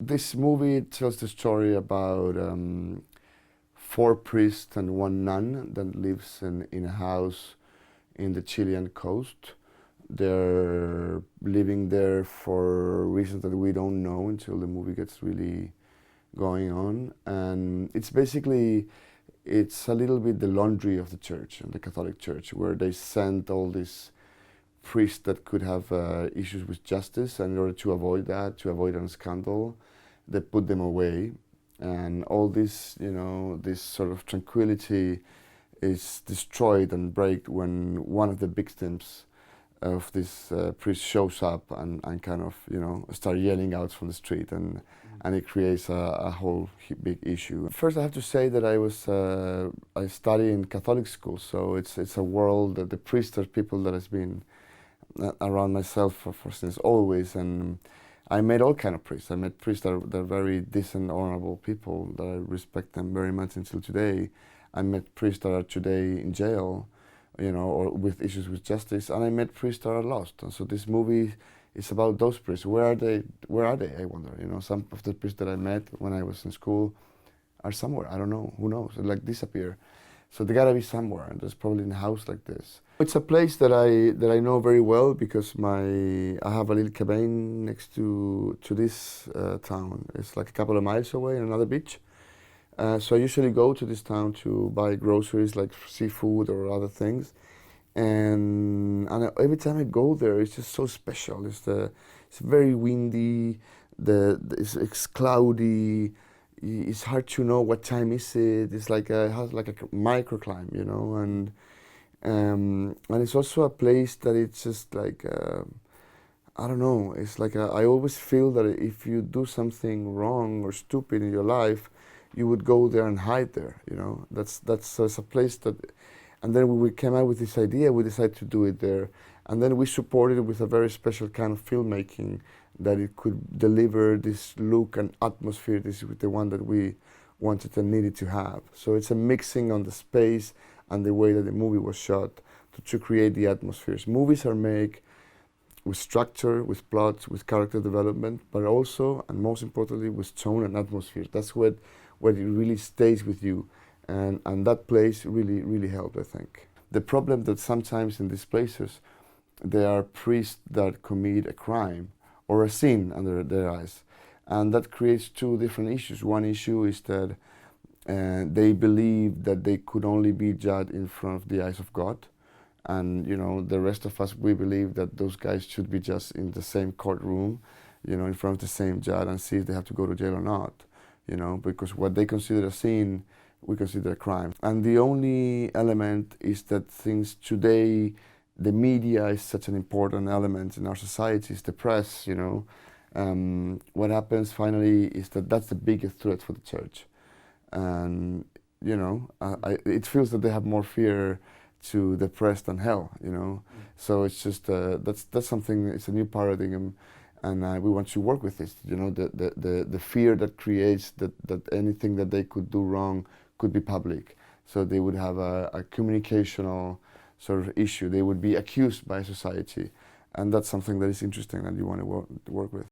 This movie tells the story about four priests and one nun that lives in a house in the Chilean coast. They're living there for reasons that we don't know until the movie gets really going on. And it's a little bit the laundry of the church and the Catholic Church, where they send all these priests that could have issues with justice, and in order to avoid that, to avoid a scandal, they put them away. And all this, this sort of tranquility is destroyed and break when one of the victims of this priest shows up and kind of, start yelling out from the street, and it creates a whole big issue. First, I have to say that I study in Catholic school, so it's a world that the priests are people that has been around myself for since always, and I met all kind of priests. I met priests that are very decent, honorable people that I respect them very much until today. I met priests that are today in jail, or with issues with justice, and I met priests that are lost. And so this movie is about those priests. Where are they? Where are they? I wonder. Some of the priests that I met when I was in school are somewhere. I don't know. Who knows? They like disappear. So they gotta be somewhere, and there's probably in a house like this. It's a place that I know very well because I have a little cabin next to this town. It's like a couple of miles away in another beach. So I usually go to this town to buy groceries like seafood or other things, and every time I go there, it's just so special. It's very windy. It's cloudy. It's hard to know what time is it. It's like it has like a microclimate, and it's also a place that it's just like I don't know. It's like I always feel that if you do something wrong or stupid in your life, you would go there and hide there. That's so it's a place that. And then when we came out with this idea, we decided to do it there, and then we supported it with a very special kind of filmmaking that it could deliver this look and atmosphere. This is the one that we wanted and needed to have. So it's a mixing on the space and the way that the movie was shot to create the atmospheres. Movies are made with structure, with plots, with character development, but also, and most importantly, with tone and atmosphere. That's where it really stays with you. And that place really, really helped, I think. The problem that sometimes in these places, there are priests that commit a crime or a sin under their eyes. And that creates two different issues. One issue is that they believe that they could only be judged in front of the eyes of God. And, the rest of us, we believe that those guys should be just in the same courtroom, in front of the same judge and see if they have to go to jail or not, because what they consider a sin, we consider a crime. And the only element is that things today, the media is such an important element in our societies, the press, what happens finally is that that's the biggest threat for the church. And, it feels that they have more fear to the press than hell, So it's just, that's something, it's a new paradigm, and we want to work with this, the fear that creates that anything that they could do wrong could be public. So they would have a communicational sort of issue. They would be accused by society. And that's something that is interesting that you want to work with.